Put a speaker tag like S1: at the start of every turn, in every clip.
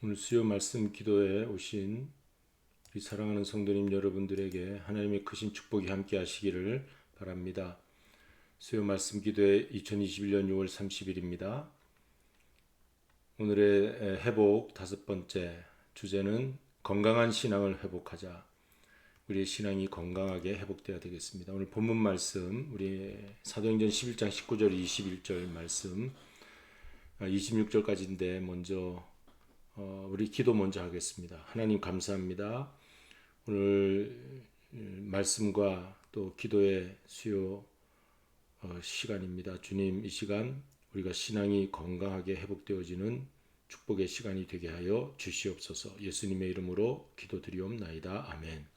S1: 오늘 수요 말씀 기도에 오신 우리 사랑하는 성도님 여러분들에게 하나님의 크신 축복이 함께 하시기를 바랍니다. 수요 말씀 기도회 2021년 6월 30일입니다. 오늘의 회복 다섯 번째 주제는 건강한 신앙을 회복하자. 우리의 신앙이 건강하게 회복되어야 되겠습니다. 오늘 본문 말씀 우리 사도행전 11장 19절 21절 말씀 26절까지인데 먼저 우리 기도 먼저 하겠습니다. 하나님 감사합니다. 오늘 말씀과 또 기도의 수요 시간입니다. 주님, 이 시간 우리가 신앙이 건강하게 회복되어지는 축복의 시간이 되게 하여 주시옵소서. 예수님의 이름으로 기도드리옵나이다. 아멘.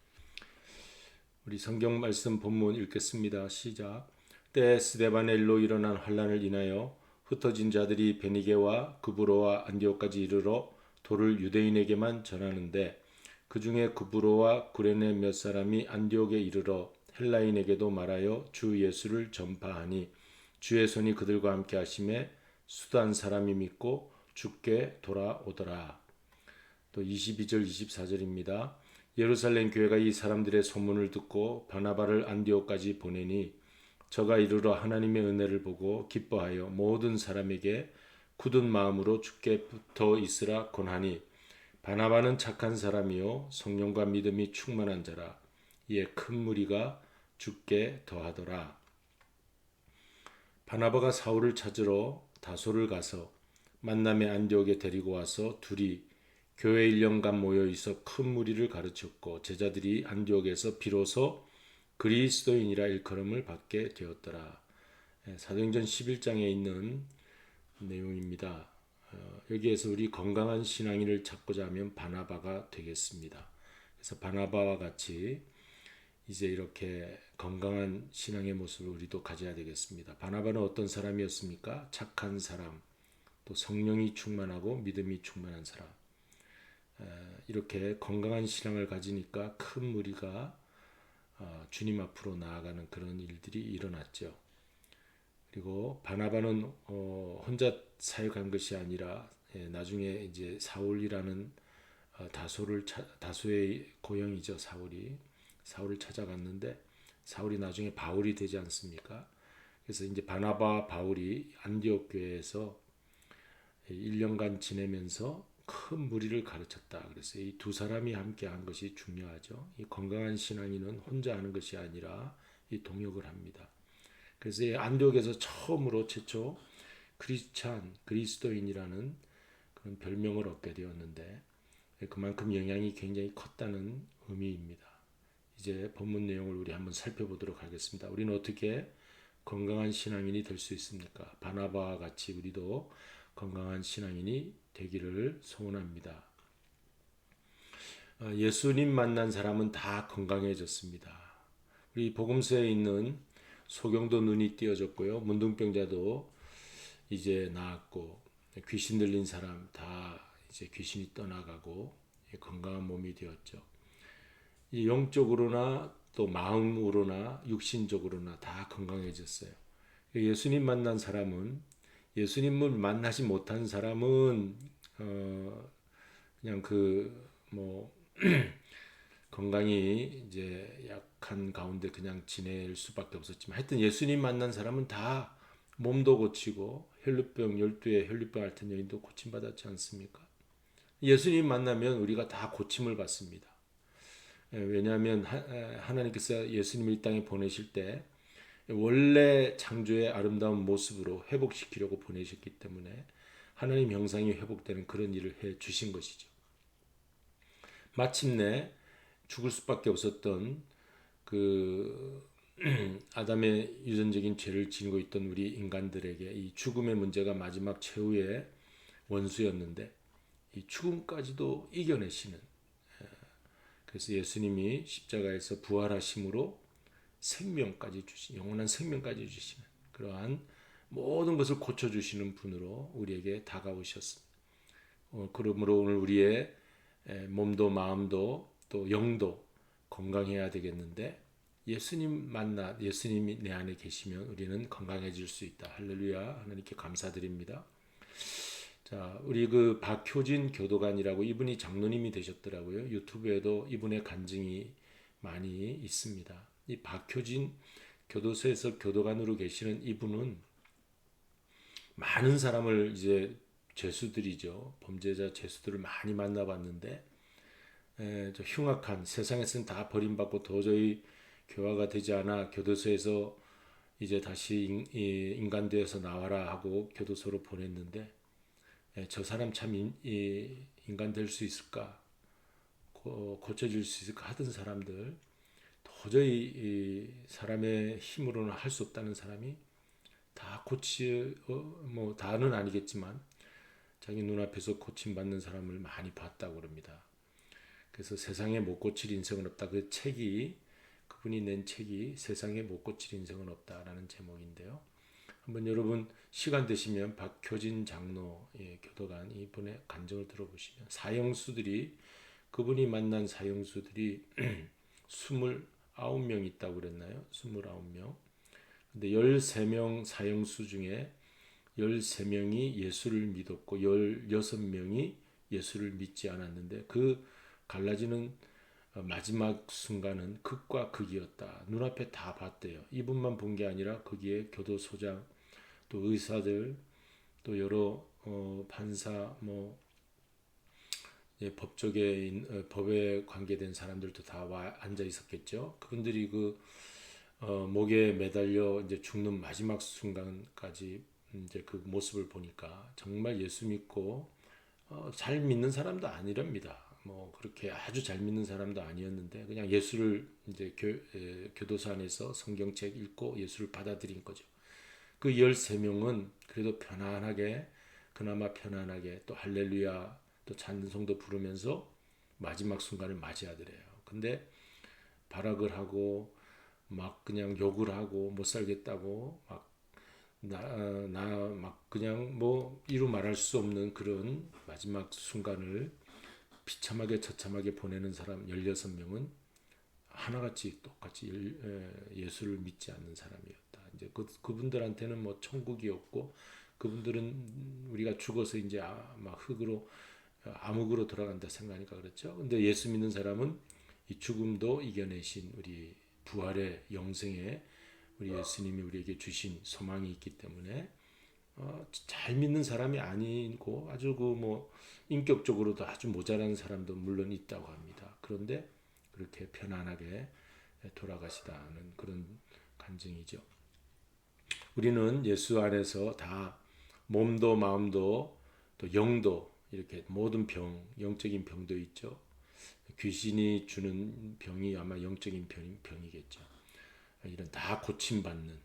S1: 우리 성경 말씀 본문 읽겠습니다. 시작. 때 스데반의 일로 일어난 환란을 인하여 흩어진 자들이 베니게와 구브로와 안디옥까지 이르러 도를 유대인에게만 전하는데 그 중에 구브로와 구레네 몇 사람이 안디옥에 이르러 헬라인에게도 말하여 주 예수를 전파하니 주의 손이 그들과 함께 하심에 수단 사람이 믿고 주께 돌아오더라. 또 22절 24절입니다. 예루살렘 교회가 이 사람들의 소문을 듣고 바나바를 안디옥까지 보내니 저가 이르러 하나님의 은혜를 보고 기뻐하여 모든 사람에게 굳은 마음으로 주께 붙어 있으라 권하니 바나바는 착한 사람이요 성령과 믿음이 충만한 자라. 이에 큰 무리가 주께 더하더라. 바나바가 사울을 찾으러 다소를 가서 만남의 안디옥에 데리고 와서 둘이 교회 1년간 모여 있어 큰 무리를 가르쳤고 제자들이 안디옥에서 비로소 그리스도인이라 일컬음을 받게 되었더라. 사도행전 11장에 있는 내용입니다. 여기에서 우리 건강한 신앙인을 찾고자 하면 바나바가 되겠습니다. 그래서 바나바와 같이 이제 이렇게 건강한 신앙의 모습을 우리도 가져야 되겠습니다. 바나바는 어떤 사람이었습니까? 착한 사람, 또 성령이 충만하고 믿음이 충만한 사람. 이렇게 건강한 신앙을 가지니까 큰 무리가 주님 앞으로 나아가는 그런 일들이 일어났죠. 그리고 바나바는 혼자 사역한 것이 아니라 나중에 이제 사울이라는 다소의 고향이죠. 사울을 찾아갔는데 사울이 나중에 바울이 되지 않습니까? 그래서 이제 바나바 바울이 안디옥 교회에서 1년간 지내면서 큰 무리를 가르쳤다. 그래서 이 두 사람이 함께 한 것이 중요하죠. 이 건강한 신앙인은 혼자 하는 것이 아니라 이 동역을 합니다. 그래서 안디옥에서 처음으로 최초 그리스도인이라는 그런 별명을 얻게 되었는데 그만큼 영향이 굉장히 컸다는 의미입니다. 이제 본문 내용을 우리 한번 살펴보도록 하겠습니다. 우리는 어떻게 건강한 신앙인이 될 수 있습니까? 바나바와 같이 우리도 건강한 신앙인이 되기를 소원합니다. 예수님 만난 사람은 다 건강해졌습니다. 우리 복음서에 있는 소경도 눈이 띄어졌고요. 문둥병자도 이제 나았고 귀신 들린 사람 다 이제 귀신이 떠나가고 건강한 몸이 되었죠. 영적으로나 또 마음으로나 육신적으로나 다 건강해졌어요. 예수님 만난 사람은 예수님을 만나지 못한 사람은 그냥 건강이 이제 약한 가운데 그냥 지낼 수밖에 없었지만 하여튼 예수님 만난 사람은 다 몸도 고치고 혈루병 12의 혈루병 앓던 여인도 고침받았지 않습니까? 예수님 만나면 우리가 다 고침을 받습니다. 왜냐하면 하나님께서 예수님을 이 땅에 보내실 때 원래 창조의 아름다운 모습으로 회복시키려고 보내셨기 때문에 하나님 형상이 회복되는 그런 일을 해 주신 것이죠. 마침내 죽을 수밖에 없었던 그 아담의 유전적인 죄를 지니고 있던 우리 인간들에게 이 죽음의 문제가 마지막 최후의 원수였는데 이 죽음까지도 이겨내시는, 그래서 예수님이 십자가에서 부활하심으로 생명까지 주신, 영원한 생명까지 주시는 그러한 모든 것을 고쳐주시는 분으로 우리에게 다가오셨습니다. 그러므로 오늘 우리의 몸도 마음도 또 영도 건강해야 되겠는데 예수님이 내 안에 계시면 우리는 건강해질 수 있다. 할렐루야. 하나님께 감사드립니다. 자, 우리 그 박효진 교도관이라고 이분이 장로님이 되셨더라고요. 유튜브에도 이분의 간증이 많이 있습니다. 이 박효진 교도소에서 교도관으로 계시는 이분은 많은 사람을 이제 죄수들이죠. 범죄자 죄수들을 많이 만나봤는데 저 흉악한 세상에서는 다 버림받고 도저히 교화가 되지 않아 교도소에서 이제 다시 인간 되어서 나와라 하고 교도소로 보냈는데 저 사람 참 인간 될 수 있을까? 고쳐질 수 있을까? 하던 사람들 도저히 사람의 힘으로는 할 수 없다는 사람이 다 뭐 다는 아니겠지만 자기 눈앞에서 고침받는 사람을 많이 봤다고 그럽니다. 그래서 세상에 못 고칠 인생은 없다. 그 책이 그분이 낸 책이 세상에 못 고칠 인생은 없다라는 제목인데요. 한번 여러분 시간 되시면 박효진 장로 교도관 이분의 간증을 들어보시면 사형수들이 그분이 만난 사형수들이 29명 있다고 그랬나요? 29명. 근데 13명 사형수 중에 13명이 예수를 믿었고 16명이 예수를 믿지 않았는데 그 갈라지는 마지막 순간은 극과 극이었다. 눈앞에 다 봤대요. 이분만 본 게 아니라 거기에 교도소장 또 의사들 또 여러 판사 뭐 법에 관계된 사람들도 다 와 앉아 있었겠죠. 그분들이 그 목에 매달려 이제 죽는 마지막 순간까지 이제 그 모습을 보니까 정말 예수 믿고 잘 믿는 사람도 아니랍니다. 뭐 그렇게 아주 잘 믿는 사람도 아니었는데 그냥 예수를 이제 교도소 안에서 성경책 읽고 예수를 받아들인 거죠. 그 13명은 그래도 편안하게 그나마 편안하게 또 할렐루야 또 찬송도 부르면서 마지막 순간을 맞이하더래요. 근데 발악을 하고 막 그냥 욕을 하고 못 살겠다고 막 막 그냥 뭐 이루 말할 수 없는 그런 마지막 순간을 비참하게 처참하게 보내는 사람 16명은 하나같이 똑같이 예수를 믿지 않는 사람이었다. 이제 그분들한테는 뭐 천국이 없고 그분들은 우리가 죽어서 이제 막 흙으로 암흑으로 돌아간다 생각하니까 그렇죠. 근데 예수 믿는 사람은 이 죽음도 이겨내신 우리 부활의 영생의 우리 예수님이 우리에게 주신 소망이 있기 때문에 잘 믿는 사람이 아니고 아주 그 뭐 인격적으로도 아주 모자란 사람도 물론 있다고 합니다. 그런데 그렇게 편안하게 돌아가시다는 그런 간증이죠. 우리는 예수 안에서 다 몸도 마음도 또 영도 이렇게 모든 영적인 병도 있죠. 귀신이 주는 병이 아마 영적인 병이겠죠. 이런 다 고침받는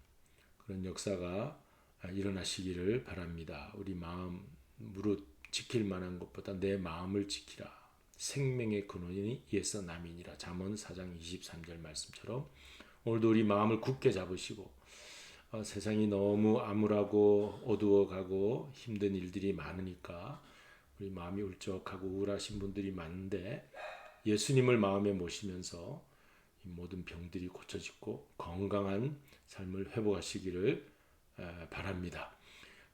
S1: 그런 역사가 일어나시기를 바랍니다. 우리 마음 무릇 지킬 만한 것보다 내 마음을 지키라. 생명의 근원이 이에서 남이니라. 잠언 4장 23절 말씀처럼 오늘도 우리 마음을 굳게 잡으시고 세상이 너무 암울하고 어두워가고 힘든 일들이 많으니까 우리 마음이 울적하고 우울하신 분들이 많은데 예수님을 마음에 모시면서 이 모든 병들이 고쳐지고 건강한 삶을 회복하시기를 바랍니다.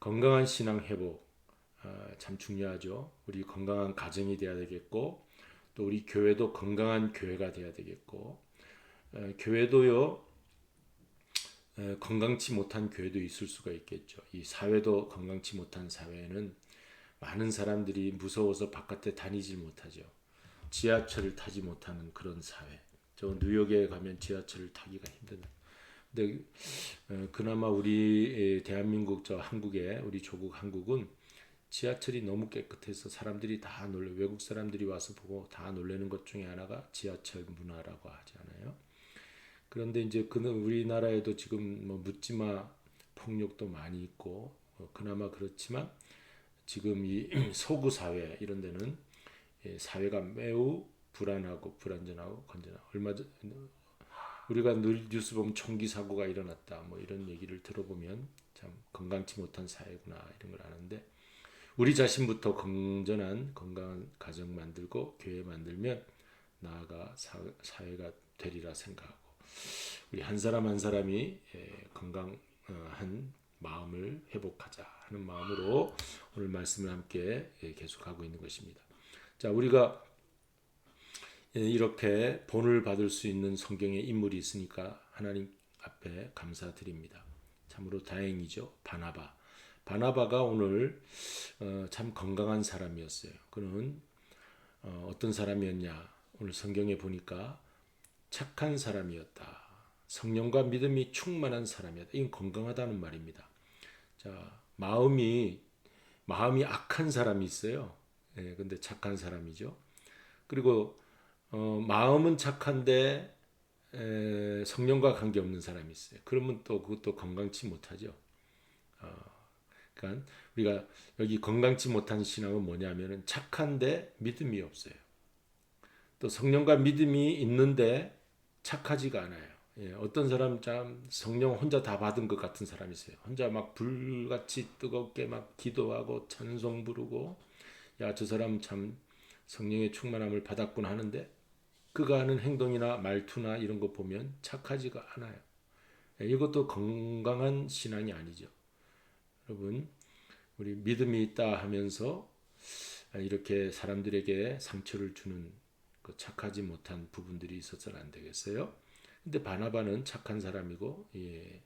S1: 건강한 신앙 회복 참 중요하죠. 우리 건강한 가정이 되어야 되겠고 또 우리 교회도 건강한 교회가 되어야 되겠고 교회도요 건강치 못한 교회도 있을 수가 있겠죠. 이 사회도 건강치 못한 사회는 많은 사람들이 무서워서 바깥에 다니질 못하죠. 지하철을 타지 못하는 그런 사회. 저 뉴욕에 가면 지하철을 타기가 힘든. 근데 그나마 우리 대한민국 저 한국에 우리 조국 한국은 지하철이 너무 깨끗해서 사람들이 다 놀래. 외국 사람들이 와서 보고 다 놀라는 것 중에 하나가 지하철 문화라고 하잖아요. 그런데 이제 그는 우리나라에도 지금 뭐 묻지마 폭력도 많이 있고 그나마 그렇지만 지금 이 서구 사회 이런 데는 사회가 매우 불안하고 불안전하고 건전하고 얼마 전 우리가 늘 뉴스 보면 총기 사고가 일어났다 뭐 이런 얘기를 들어보면 참 건강치 못한 사회구나 이런 걸 아는데 우리 자신부터 건전한 건강한 가정 만들고 교회 만들면 나아가 사회가 되리라 생각하고 우리 한 사람 한 사람이 건강한 마음을 회복하자 하는 마음으로 오늘 말씀을 함께 계속하고 있는 것입니다. 자, 우리가 이렇게 본을 받을 수 있는 성경의 인물이 있으니까 하나님 앞에 감사드립니다. 참으로 다행이죠. 바나바가 오늘 참 건강한 사람이었어요. 그는 어떤 사람이었냐? 오늘 성경에 보니까 착한 사람이었다. 성령과 믿음이 충만한 사람이었다. 이건 건강하다는 말입니다. 자, 마음이 악한 사람이 있어요. 예, 근데 착한 사람이죠. 그리고 마음은 착한데 성령과 관계없는 사람이 있어요. 그러면 또 그것도 건강치 못하죠. 그러니까 우리가 여기 건강치 못한 신앙은 뭐냐면은 착한데 믿음이 없어요. 또 성령과 믿음이 있는데 착하지가 않아요. 예, 어떤 사람 참 성령 혼자 다 받은 것 같은 사람이 있어요. 혼자 막 불같이 뜨겁게 막 기도하고 찬송 부르고, 야, 저 사람 참 성령의 충만함을 받았구나 하는데 그가 하는 행동이나 말투나 이런 거 보면 착하지가 않아요. 예, 이것도 건강한 신앙이 아니죠. 여러분, 우리 믿음이 있다 하면서 이렇게 사람들에게 상처를 주는 그 착하지 못한 부분들이 있어서는 안 되겠어요? 근데 바나바는 착한 사람이고, 예,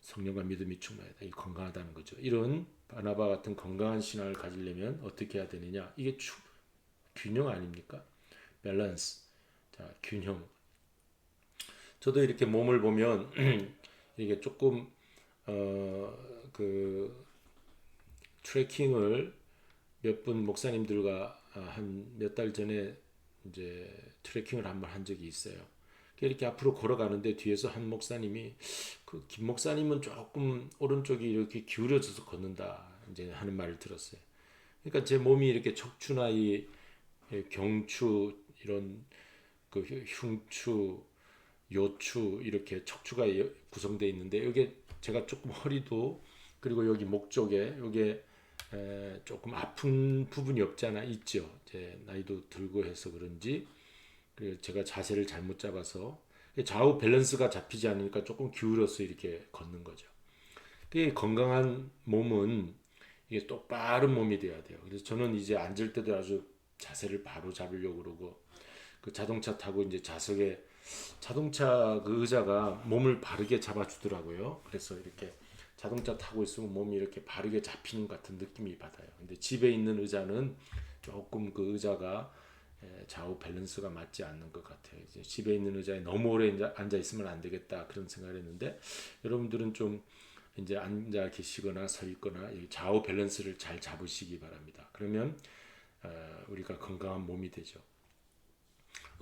S1: 성령과 믿음이 충만하다. 이 건강하다는 거죠. 이런 바나바 같은 건강한 신앙을 가지려면 어떻게 해야 되느냐? 이게 균형 아닙니까? 밸런스. 자, 균형. 저도 이렇게 몸을 보면 이게 조금 그 트레킹을 몇 분 목사님들과 한 몇 달 전에 이제 트레킹을 한번 한 적이 있어요. 이렇게 앞으로 걸어가는데 뒤에서 한 목사님이 그 김 목사님은 조금 오른쪽이 이렇게 기울어져서 걷는다 이제 하는 말을 들었어요. 그러니까 제 몸이 이렇게 척추나 이 경추 이런 그 흉추, 요추 이렇게 척추가 구성되어 있는데 여기 제가 조금 허리도 그리고 여기 목 쪽에 여기에 조금 아픈 부분이 없지 않아 있죠. 제 나이도 들고 해서 그런지 그리고 제가 자세를 잘못 잡아서 좌우 밸런스가 잡히지 않으니까 조금 기울여서 이렇게 걷는 거죠. 건강한 몸은 이게 똑바른 몸이 돼야 돼요. 그래서 저는 이제 앉을 때도 아주 자세를 바로 잡으려고 그러고 그 자동차 타고 이제 좌석에 자동차 그 의자가 몸을 바르게 잡아주더라고요. 그래서 이렇게 자동차 타고 있으면 몸이 이렇게 바르게 잡히는 것 같은 느낌이 받아요. 근데 집에 있는 의자는 조금 그 의자가 좌우 밸런스가 맞지 않는 것 같아요. 이제 집에 있는 의자에 너무 오래 앉아 있으면 안 되겠다 그런 생각을 했는데 여러분들은 좀 이제 앉아 계시거나 서 있거나 좌우 밸런스를 잘 잡으시기 바랍니다. 그러면 우리가 건강한 몸이 되죠.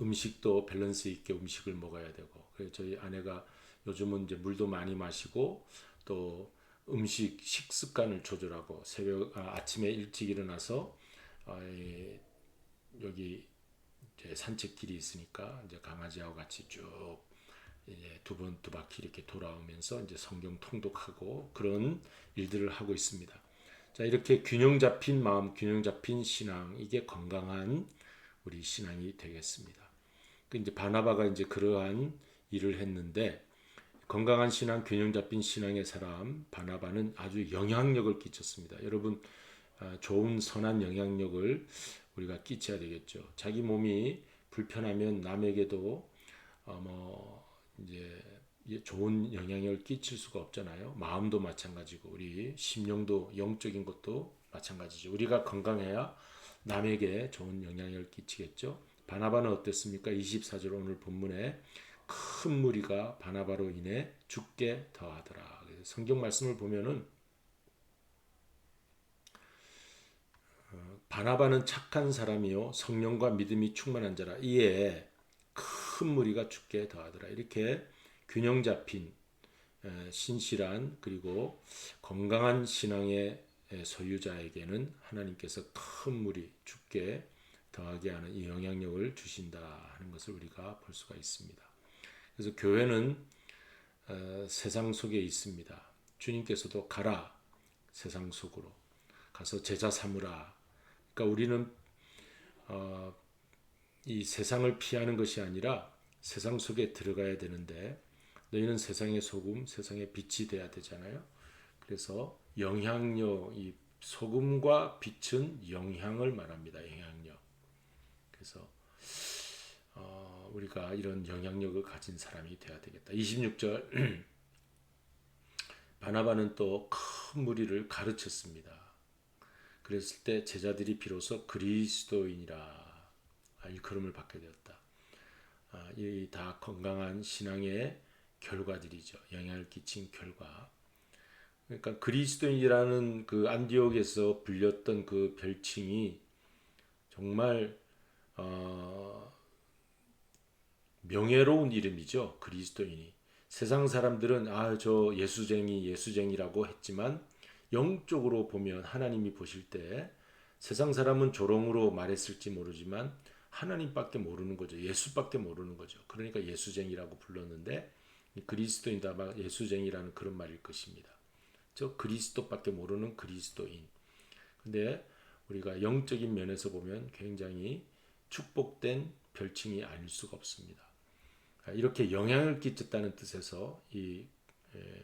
S1: 음식도 밸런스 있게 음식을 먹어야 되고 그래서 저희 아내가 요즘은 이제 물도 많이 마시고 또 식습관을 조절하고 아침에 일찍 일어나서 여기 이제 산책길이 있으니까 이제 강아지하고 같이 쭉 이제 두 바퀴 이렇게 돌아오면서 이제 성경 통독하고 그런 일들을 하고 있습니다. 자, 이렇게 균형 잡힌 마음, 균형 잡힌 신앙, 이게 건강한 우리 신앙이 되겠습니다. 이제 바나바가 이제 그러한 일을 했는데 건강한 신앙, 균형 잡힌 신앙의 사람 바나바는 아주 영향력을 끼쳤습니다. 여러분 좋은 선한 영향력을 우리가 끼쳐야 되겠죠. 자기 몸이 불편하면 남에게도 이제 좋은 영향력을 끼칠 수가 없잖아요. 마음도 마찬가지고 우리 심령도 영적인 것도 마찬가지죠. 우리가 건강해야 남에게 좋은 영향력을 끼치겠죠. 바나바는 어땠습니까? 24절 오늘 본문에 큰 무리가 바나바로 인해 죽게 더하더라. 성경 말씀을 보면은 바나바는 착한 사람이요 성령과 믿음이 충만한 자라 이에 큰 무리가 죽게 더하더라. 이렇게 균형 잡힌 신실한 그리고 건강한 신앙의 소유자에게는 하나님께서 큰 무리 죽게 더하게 하는 이 영향력을 주신다 하는 것을 우리가 볼 수가 있습니다. 그래서 교회는 세상 속에 있습니다. 주님께서도 가라 세상 속으로 가서 제자 삼으라. 그러니까 우리는 이 세상을 피하는 것이 아니라 세상 속에 들어가야 되는데 너희는 세상의 소금, 세상의 빛이 돼야 되잖아요. 그래서 영향력, 이 소금과 빛은 영향을 말합니다. 영향력. 그래서 우리가 이런 영향력을 가진 사람이 되어야 되겠다. 26절 바나바는 또 큰 무리를 가르쳤습니다. 그랬을 때 제자들이 비로소 그리스도인이라 일컬음을 받게 되었다. 이 다 건강한 신앙의 결과들이죠. 영향을 끼친 결과. 그러니까 그리스도인이라는 그 안디옥에서 불렸던 그 별칭이 정말 명예로운 이름이죠. 그리스도인이. 세상 사람들은 저 예수쟁이라고 했지만 영적으로 보면 하나님이 보실 때 세상 사람은 조롱으로 말했을지 모르지만 하나님밖에 모르는 거죠. 예수밖에 모르는 거죠. 그러니까 예수쟁이라고 불렀는데 그리스도인도 아마 예수쟁이라는 그런 말일 것입니다. 저 그리스도밖에 모르는 그리스도인. 근데 우리가 영적인 면에서 보면 굉장히 축복된 별칭이 아닐 수가 없습니다. 이렇게 영향을 끼쳤다는 뜻에서 이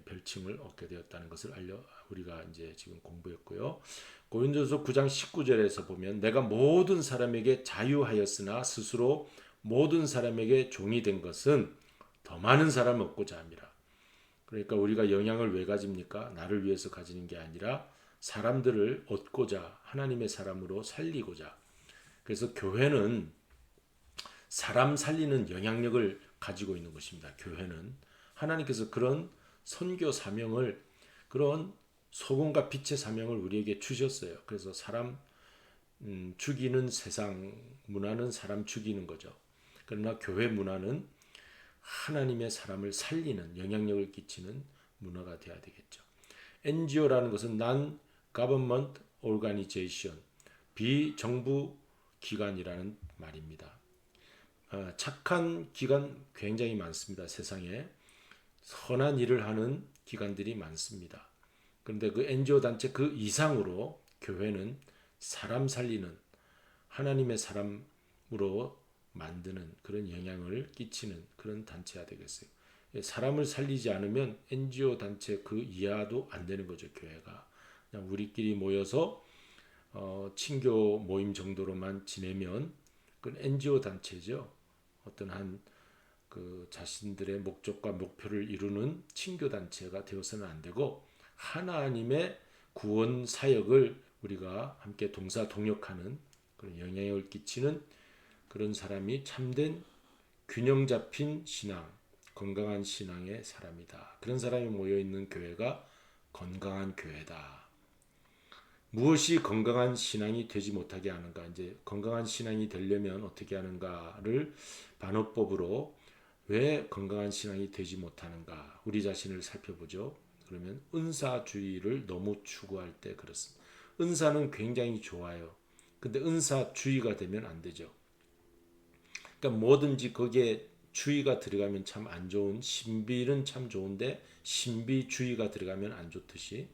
S1: 별칭을 얻게 되었다는 것을 우리가 이제 지금 공부했고요. 고린도서 9장 19절에서 보면 내가 모든 사람에게 자유하였으나 스스로 모든 사람에게 종이 된 것은 더 많은 사람을 얻고자 함이라. 그러니까 우리가 영향을 왜 가집니까? 나를 위해서 가지는 게 아니라 사람들을 얻고자 하나님의 사람으로 살리고자. 그래서 교회는 사람 살리는 영향력을 가지고 있는 것입니다. 교회는 하나님께서 그런 선교 사명을 그런 소금과 빛의 사명을 우리에게 주셨어요. 그래서 사람 죽이는 세상 문화는 사람 죽이는 거죠. 그러나 교회 문화는 하나님의 사람을 살리는 영향력을 끼치는 문화가 되어야 되겠죠. NGO라는 것은 Non-Government Organization, 비정부 기관이라는 말입니다. 착한 기관 굉장히 많습니다. 세상에 선한 일을 하는 기관들이 많습니다. 그런데 그 NGO 단체 그 이상으로 교회는 사람 살리는 하나님의 사람으로 만드는 그런 영향을 끼치는 그런 단체가 되겠어요. 사람을 살리지 않으면 NGO 단체 그 이하도 안 되는 거죠. 교회가 그냥 우리끼리 모여서 친교 모임 정도로만 지내면 그건 NGO 단체죠. 어떤 한 그 자신들의 목적과 목표를 이루는 친교 단체가 되어서는 안 되고 하나님의 구원 사역을 우리가 함께 동사 동역하는 그런 영향을 끼치는 그런 사람이 참된 균형 잡힌 신앙, 건강한 신앙의 사람이다. 그런 사람이 모여 있는 교회가 건강한 교회다. 무엇이 건강한 신앙이 되지 못하게 하는가? 이제 건강한 신앙이 되려면 어떻게 하는가를 반어법으로 왜 건강한 신앙이 되지 못하는가? 우리 자신을 살펴보죠. 그러면 은사주의를 너무 추구할 때 그렇습니다. 은사는 굉장히 좋아요. 근데 은사주의가 되면 안 되죠. 그러니까 뭐든지 거기에 주의가 들어가면 참 안 좋은 신비는 참 좋은데 신비주의가 들어가면 안 좋듯이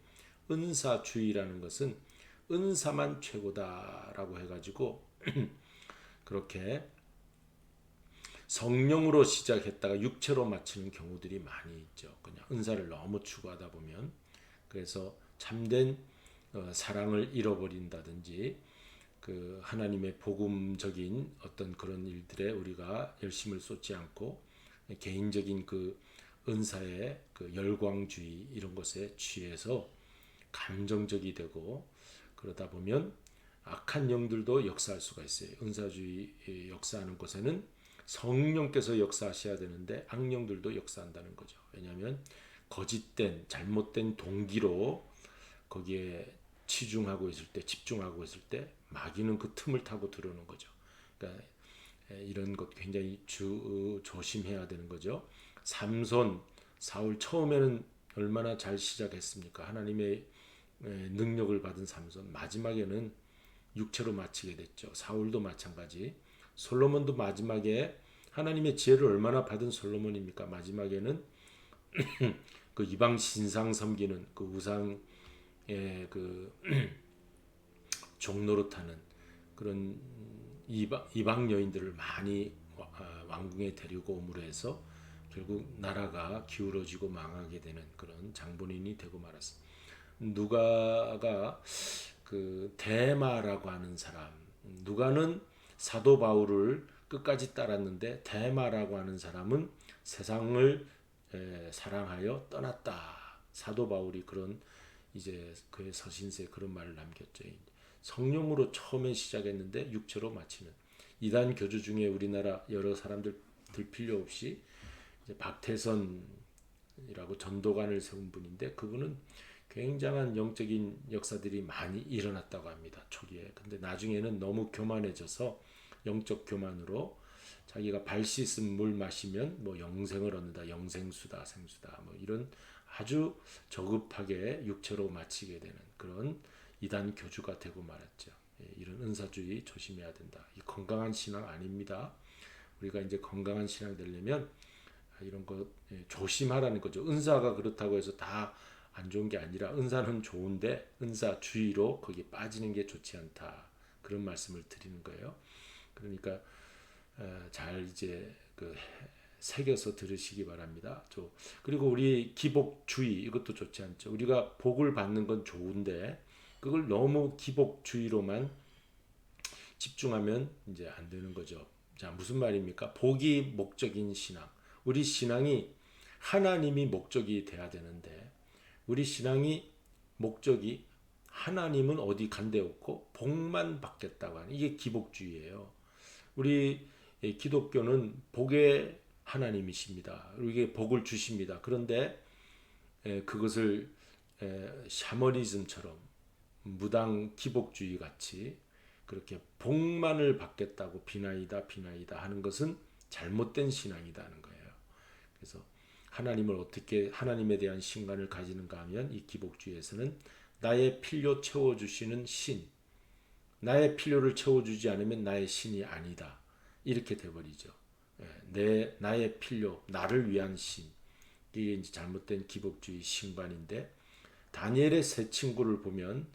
S1: 은사주의라는 것은 은사만 최고다라고 해가지고 그렇게 성령으로 시작했다가 육체로 마치는 경우들이 많이 있죠. 그냥 은사를 너무 추구하다 보면 그래서 참된 사랑을 잃어버린다든지 그 하나님의 복음적인 어떤 그런 일들에 우리가 열심을 쏟지 않고 개인적인 그 은사의 그 열광주의 이런 것에 취해서 감정적이 되고 그러다 보면 악한 영들도 역사할 수가 있어요. 은사주의 역사하는 곳에는 성령께서 역사하셔야 되는데 악령들도 역사한다는 거죠. 왜냐하면 거짓된 잘못된 동기로 거기에 치중하고 있을 때 집중하고 있을 때 마귀는 그 틈을 타고 들어오는 거죠. 그러니까 이런 것 굉장히 조심해야 되는 거죠. 삼손, 사울 처음에는 얼마나 잘 시작했습니까? 하나님의 능력을 받은 삼손 마지막에는 육체로 마치게 됐죠. 사울도 마찬가지. 솔로몬도 마지막에 하나님의 지혜를 얼마나 받은 솔로몬입니까? 마지막에는 그 이방 신상 섬기는 그 우상의 그 종노릇하는 그런 이방 여인들을 많이 왕궁에 데리고 오므로 해서 결국 나라가 기울어지고 망하게 되는 그런 장본인이 되고 말았습니다. 누가가 그 대마라고 하는 사람, 누가는 사도 바울을 끝까지 따랐는데 대마라고 하는 사람은 세상을 사랑하여 떠났다. 사도 바울이 그런 이제 그의 서신서에 그런 말을 남겼죠. 성령으로 처음에 시작했는데 육체로 마치는 이단 교주 중에 우리나라 여러 사람들 들 필요 없이 이제 박태선이라고 전도관을 세운 분인데 그분은 굉장한 영적인 역사들이 많이 일어났다고 합니다. 초기에. 근데 나중에는 너무 교만해져서 영적 교만으로 자기가 발 씻은 물 마시면 뭐 영생을 얻는다, 영생수다, 생수다, 뭐 이런 아주 저급하게 육체로 마치게 되는 그런 이단 교주가 되고 말았죠. 이런 은사주의 조심해야 된다. 이 건강한 신앙 아닙니다. 우리가 이제 건강한 신앙 되려면 이런 거 조심하라는 거죠. 은사가 그렇다고 해서 다 안 좋은 게 아니라 은사는 좋은데 은사주의로 거기 빠지는 게 좋지 않다. 그런 말씀을 드리는 거예요. 그러니까 잘 이제 그 새겨서 들으시기 바랍니다. 그리고 우리 기복주의 이것도 좋지 않죠. 우리가 복을 받는 건 좋은데 그걸 너무 기복주의로만 집중하면 이제 안 되는 거죠. 자, 무슨 말입니까? 복이 목적인 신앙. 우리 신앙이 하나님이 목적이 돼야 되는데 우리 신앙이 목적이 하나님은 어디 간 데 없고 복만 받겠다고 하는 이게 기복주의예요. 우리 기독교는 복의 하나님이십니다. 우리에게 복을 주십니다. 그런데 그것을 샤머니즘처럼 무당 기복주의 같이 그렇게 복만을 받겠다고 비나이다 하는 것은 잘못된 신앙이라는 거예요. 그래서 하나님을 어떻게 하나님에 대한 신간을 가지는가 하면 이 기복주의에서는 나의 필요 채워주시는 신, 나의 필요를 채워주지 않으면 나의 신이 아니다. 이렇게 돼버리죠. 나의 필요, 나를 위한 신. 이게 이제 잘못된 기복주의 신관인데 다니엘의 세 친구를 보면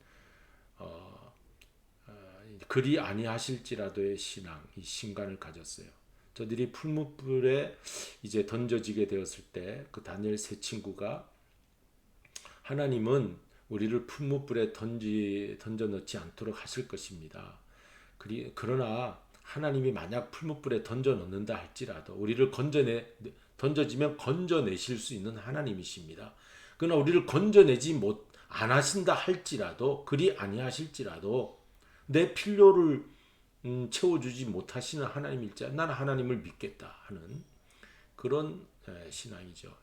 S1: 그리 아니하실지라도의 신앙, 이 신관을 가졌어요. 저들이 풀무불에 이제 던져지게 되었을 때 그 다니엘 세 친구가 하나님은 우리를 풀무불에 던져 넣지 않도록 하실 것입니다. 그러나 하나님이 만약 풀무불에 던져 넣는다 할지라도 우리를 던져지면 건져내실 수 있는 하나님이십니다. 그러나 우리를 건져내지 안 하신다 할지라도 그리 아니하실지라도 내 필요를 채워주지 못하시는 하나님일지 나는 하나님을 믿겠다 하는 그런 신앙이죠.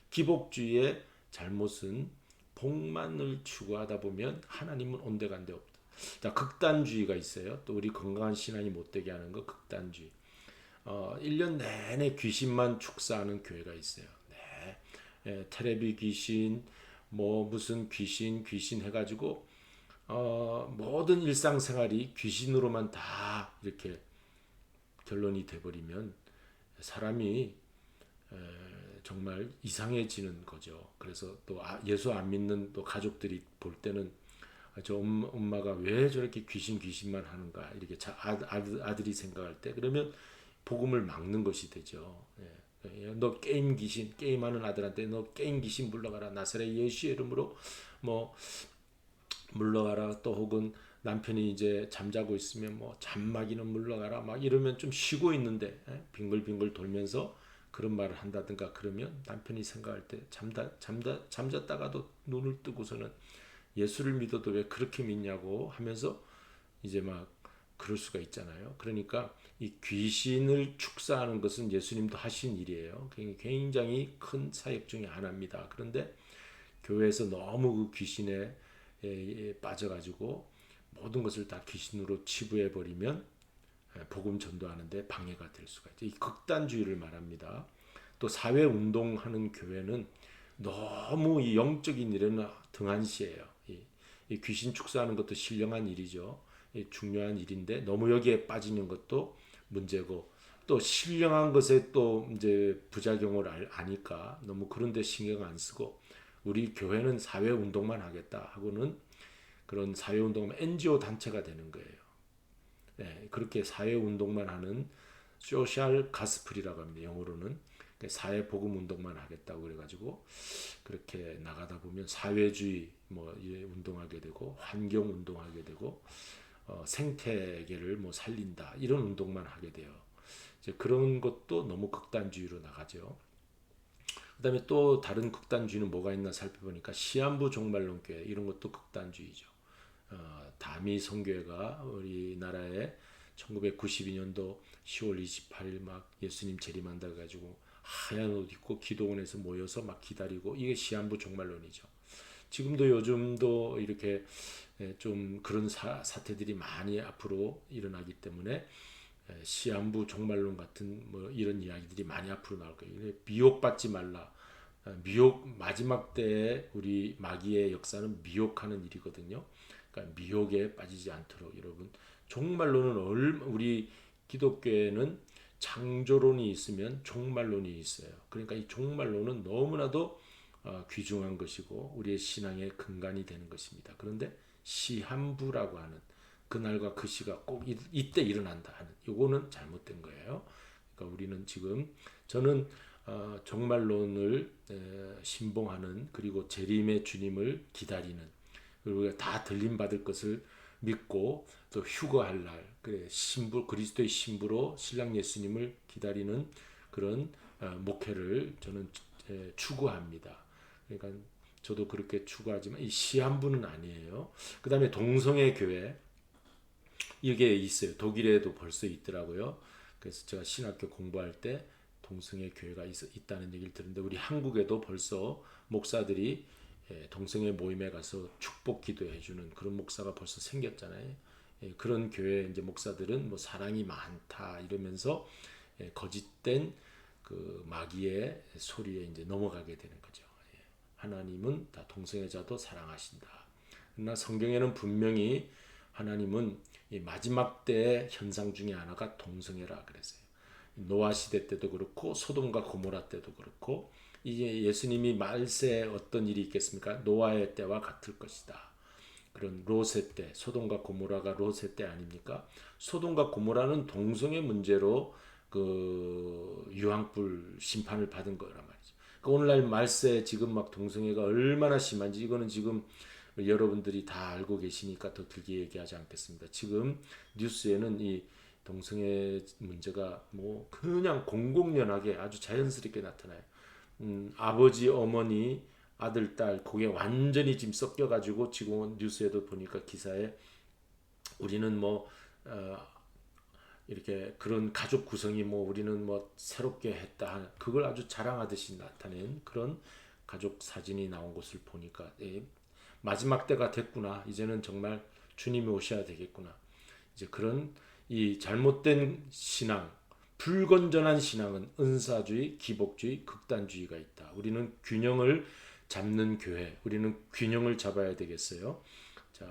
S1: 기복주의의 잘못은 복만을 추구하다 보면 하나님은 온데간데 없다. 자, 극단주의가 있어요. 또 우리 건강한 신앙이 못되게 하는 거 극단주의. 1년 내내 귀신만 축사하는 교회가 있어요. 네. 테레비 귀신, 뭐 무슨 귀신 해가지고 모든 일상생활이 귀신으로만 다 이렇게 결론이 돼버리면 사람이 정말 이상해지는 거죠. 그래서 또 예수 안 믿는 또 가족들이 볼 때는 저 엄마가 왜 저렇게 귀신만 하는가 이렇게 아들이 생각할 때 그러면 복음을 막는 것이 되죠. 너 게임하는 아들한테 너 게임 귀신 물러가라 나사렛 예수의 이름으로 뭐 물러가라 또 혹은 남편이 이제 잠자고 있으면 뭐 잠마귀는 물러가라 막 이러면 좀 쉬고 있는데 빙글빙글 돌면서 그런 말을 한다든가 그러면 남편이 생각할 때 잠잤다가도 눈을 뜨고서는 예수를 믿어도 왜 그렇게 믿냐고 하면서 이제 막 그럴 수가 있잖아요. 그러니까 이 귀신을 축사하는 것은 예수님도 하신 일이에요. 굉장히 큰 사역 중에 하나입니다. 그런데 교회에서 너무 그 귀신에 빠져가지고 모든 것을 다 귀신으로 치부해 버리면 복음 전도하는데 방해가 될 수가 있죠. 이 극단주의를 말합니다. 또 사회 운동하는 교회는 너무 이 영적인 일에는 등한시해요. 이 귀신 축사하는 것도 신령한 일이죠. 중요한 일인데 너무 여기에 빠지는 것도 문제고 또 신령한 것에 또 이제 부작용을 아니까 너무 그런데 신경 안 쓰고 우리 교회는 사회 운동만 하겠다 하고는 그런 사회 운동은 NGO 단체가 되는 거예요. 네, 그렇게 사회 운동만 하는 소셜 가스플이라고 합니다. 영어로는 사회 복음 운동만 하겠다고 그래가지고 그렇게 나가다 보면 사회주의 뭐 운동하게 되고 환경 운동하게 되고 생태계를 뭐 살린다 이런 운동만 하게 돼요. 이제 그런 것도 너무 극단주의로 나가죠. 그다음에 또 다른 극단주의는 뭐가 있나 살펴보니까 시한부 종말론교회 이런 것도 극단주의죠. 다미 선교회가 우리나라에 1992년도 10월 28일 막 예수님 재림한다 가지고 하얀 옷 입고 기도원에서 모여서 막 기다리고 이게 시한부 종말론이죠. 지금도 요즘도 이렇게 좀 그런 사태들이 많이 앞으로 일어나기 때문에 시한부 종말론 같은 뭐 이런 이야기들이 많이 앞으로 나올 거예요. 미혹받지 말라. 미혹 마지막 때에 우리 마귀의 역사는 미혹하는 일이거든요. 그러니까 미혹에 빠지지 않도록 여러분 종말론은 우리 기독교에는 창조론이 있으면 종말론이 있어요. 그러니까 이 종말론은 너무나도 귀중한 것이고 우리의 신앙의 근간이 되는 것입니다. 그런데 시한부라고 하는 그날과 그 시가 꼭 이때 일어난다 하는 요거는 잘못된 거예요. 그러니까 우리는 지금 저는 종말론을 신봉하는 그리고 재림의 주님을 기다리는 그리고 다 들림 받을 것을 믿고 또 휴거할 날 그래 신부 그리스도의 신부로 신랑 예수님을 기다리는 그런 목회를 저는 추구합니다. 그러니까 저도 그렇게 추구하지만 이 시한부는 아니에요. 그다음에 동성애 교회 이게 있어요. 독일에도 벌써 있더라고요. 그래서 제가 신학교 공부할 때 동성애 교회가 있다는 얘기를 들었는데 우리 한국에도 벌써 목사들이 동성애 모임에 가서 축복 기도해 주는 그런 목사가 벌써 생겼잖아요. 그런 교회 이제 목사들은 뭐 사랑이 많다 이러면서 거짓된 그 마귀의 소리에 이제 넘어가게 되는 거죠. 하나님은 다 동성애자도 사랑하신다. 그러나 성경에는 분명히 하나님은 이 마지막 때의 현상 중에 하나가 동성애라 그랬어요. 노아 시대 때도 그렇고 소돔과 고모라 때도 그렇고 이제 예수님이 말세에 어떤 일이 있겠습니까? 노아의 때와 같을 것이다. 그런 롯의 때, 소돔과 고모라가 롯의 때 아닙니까? 소돔과 고모라는 동성애 문제로 그 유황불 심판을 받은 거란 말이죠. 그러니까 오늘날 말세 지금 막 동성애가 얼마나 심한지 이거는 지금 여러분들이 다 알고 계시니까 더 길게 얘기하지 않겠습니다. 지금 뉴스에는 이 동성애 문제가 뭐 그냥 공공연하게 아주 자연스럽게 나타나요. 아버지, 어머니, 아들, 딸 그게 완전히 지금 섞여가지고 지금 뉴스에도 보니까 기사에 우리는 뭐 이렇게 그런 가족 구성이 뭐 우리는 뭐 새롭게 했다 그걸 아주 자랑하듯이 나타낸 그런 가족 사진이 나온 것을 보니까 마지막 때가 됐구나. 이제는 정말 주님이 오셔야 되겠구나. 이제 그런 이 잘못된 신앙, 불건전한 신앙은 은사주의, 기복주의, 극단주의가 있다. 우리는 균형을 잡는 교회, 우리는 균형을 잡아야 되겠어요. 자,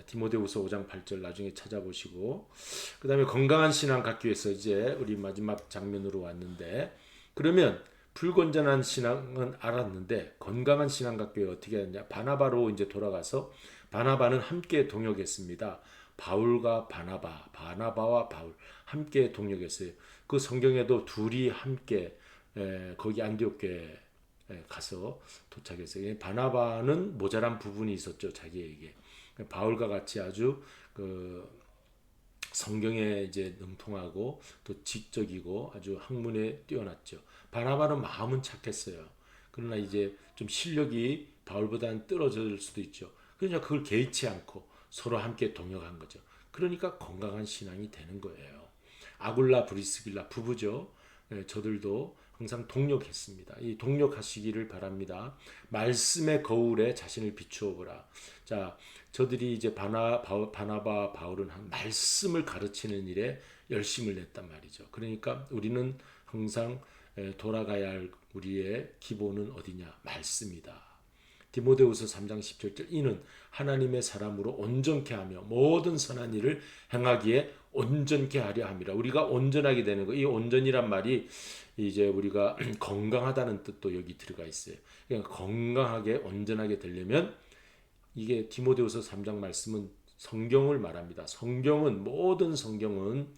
S1: 디모데후서 5장 8절 나중에 찾아보시고 그 다음에 건강한 신앙 갖기 위해서 이제 우리 마지막 장면으로 왔는데 그러면 불건전한 신앙은 알았는데 건강한 신앙 갖기 위해 어떻게 했냐 바나바로 이제 돌아가서 바나바는 함께 동역했습니다. 바울과 바나바, 바나바와 바울 함께 동역했어요. 그 성경에도 둘이 함께 거기 안디옥에 가서 도착했어요. 바나바는 모자란 부분이 있었죠 자기에게. 바울과 같이 아주 그 성경에 이제 능통하고 또 지적이고 아주 학문에 뛰어났죠. 바나바는 마음은 착했어요. 그러나 이제 좀 실력이 바울보다는 떨어질 수도 있죠. 그러나 그걸 개의치 않고 서로 함께 동역한 거죠. 그러니까 건강한 신앙이 되는 거예요. 아굴라 브리스길라 부부죠. 저들도 항상 동역했습니다. 이 동역하시기를 바랍니다. 말씀의 거울에 자신을 비추어 보라. 자, 저들이 이제 바나바 바울은 말씀을 가르치는 일에 열심을 냈단 말이죠. 그러니까 우리는 항상 돌아가야 할 우리의 기본은 어디냐? 말씀이다. 디모데후서 3장 17절 이는 하나님의 사람으로 온전케 하며 모든 선한 일을 행하기에 온전케 하려 함이라. 우리가 온전하게 되는 거. 이 온전이란 말이 이제 우리가 건강하다는 뜻도 여기 들어가 있어요. 그러니까 건강하게 온전하게 되려면 이게 디모데후서 3장 말씀은 성경을 말합니다. 성경은 모든 성경은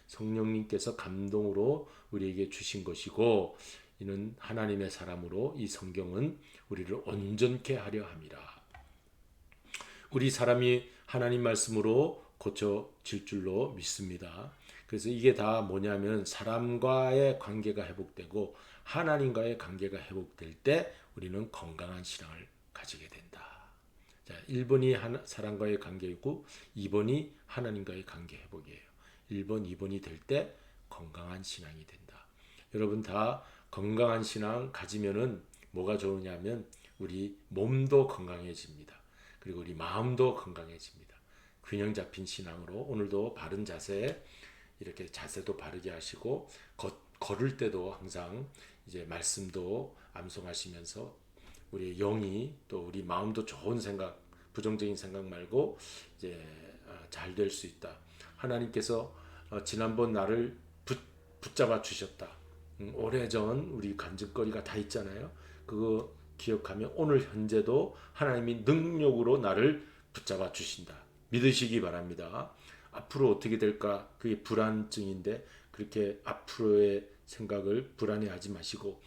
S1: 성령님께서 감동으로 우리에게 주신 것이고, 이는 하나님의 사람으로 이 성경은 우리를 온전케 하려 함이라. 우리 사람이 하나님 말씀으로 고쳐질 줄로 믿습니다. 그래서 이게 다 뭐냐면 사람과의 관계가 회복되고 하나님과의 관계가 회복될 때 우리는 건강한 신앙을 가지게 된다. 자, 1번이 사람과의 관계이고 2번이 하나님과의 관계 회복이에요. 1번, 2번이 될 때 건강한 신앙이 된다. 여러분 다 건강한 신앙 가지면은 뭐가 좋으냐면 우리 몸도 건강해집니다. 그리고 우리 마음도 건강해집니다. 균형 잡힌 신앙으로 오늘도 바른 자세, 이렇게 자세도 바르게 하시고 걸을 때도 항상 이제 말씀도 암송하시면서 우리 영이 또 우리 마음도 좋은 생각, 부정적인 생각 말고 이제 잘 될 수 있다. 하나님께서 지난번 나를 붙잡아 주셨다. 오래전 우리 간증거리가 다 있잖아요. 그거 기억하면 오늘 현재도 하나님이 능력으로 나를 붙잡아 주신다. 믿으시기 바랍니다. 앞으로 어떻게 될까? 그게 불안증인데 그렇게 앞으로의 생각을 불안해하지 마시고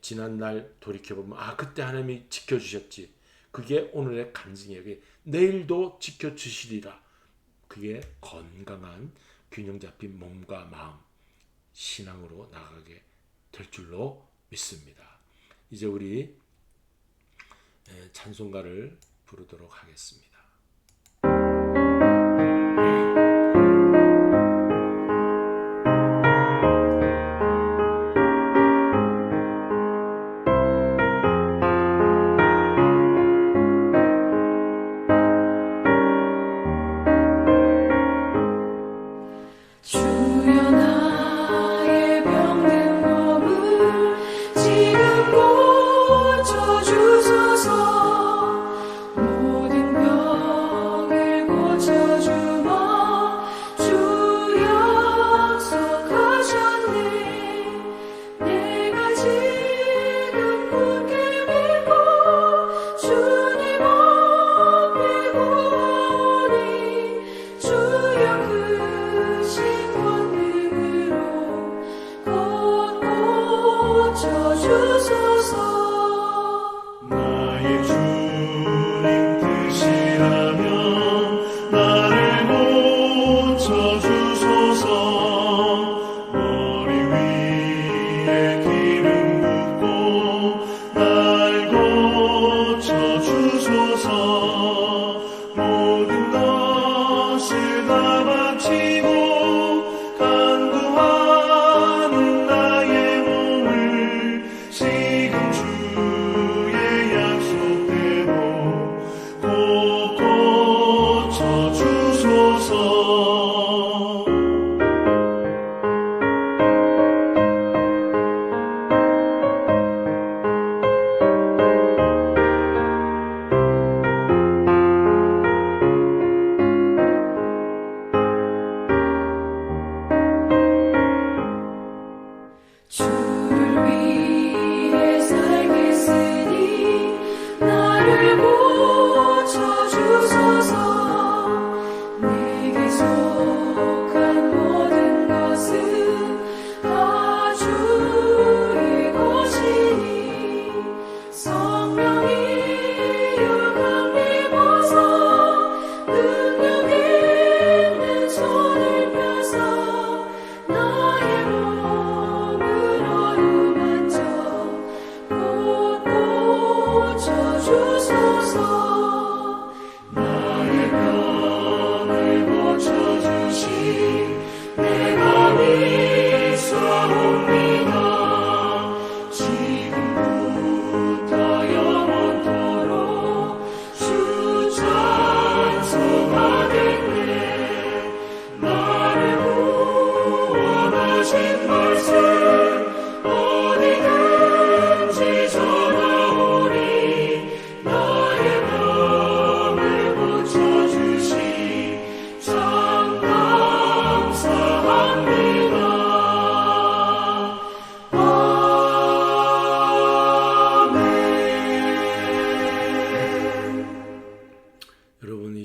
S1: 지난날 돌이켜보면 그때 하나님이 지켜주셨지. 그게 오늘의 간증이에요. 그게 내일도 지켜주시리라. 그게 건강한 균형 잡힌 몸과 마음, 신앙으로 나가게 될 줄로 믿습니다. 이제 우리 찬송가를 부르도록 하겠습니다.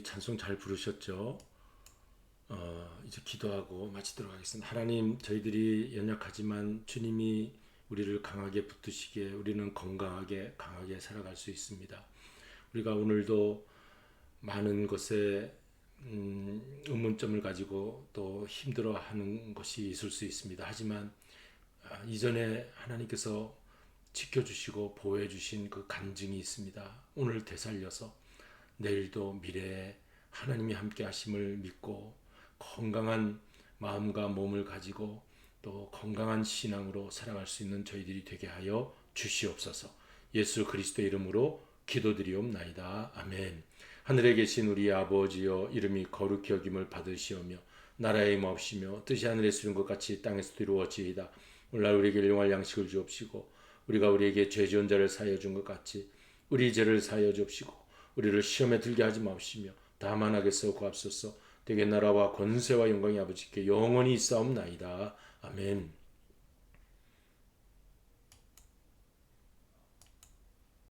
S1: 찬송 잘 부르셨죠? 이제 기도하고 마치도록 하겠습니다. 하나님, 저희들이 연약하지만 주님이 우리를 강하게 붙드시기에 우리는 건강하게 강하게 살아갈 수 있습니다. 우리가 오늘도 많은 것에 의문점을 가지고 또 힘들어하는 것이 있을 수 있습니다. 하지만 이전에 하나님께서 지켜주시고 보호해주신 그 간증이 있습니다. 오늘 되살려서 내일도 미래에 하나님이 함께 하심을 믿고 건강한 마음과 몸을 가지고 또 건강한 신앙으로 살아갈 수 있는 저희들이 되게 하여 주시옵소서. 예수 그리스도의 이름으로 기도드리옵나이다. 아멘. 하늘에 계신 우리 아버지여, 이름이 거룩히 여김을 받으시오며 나라의 임하옵시며 뜻이 하늘에서 이룬 것 같이 땅에서도 이루어지이다. 오늘날 우리에게 일용할 양식을 주옵시고 우리가 우리에게 죄 지은 자를 사하여 준 것 같이 우리 죄를 사하여 주옵시고 우리를 시험에 들게 하지 마옵시며 다만 악에서 구하옵소서. 대개 나라와 권세와 영광이 아버지께 영원히 있사옵나이다. 아멘.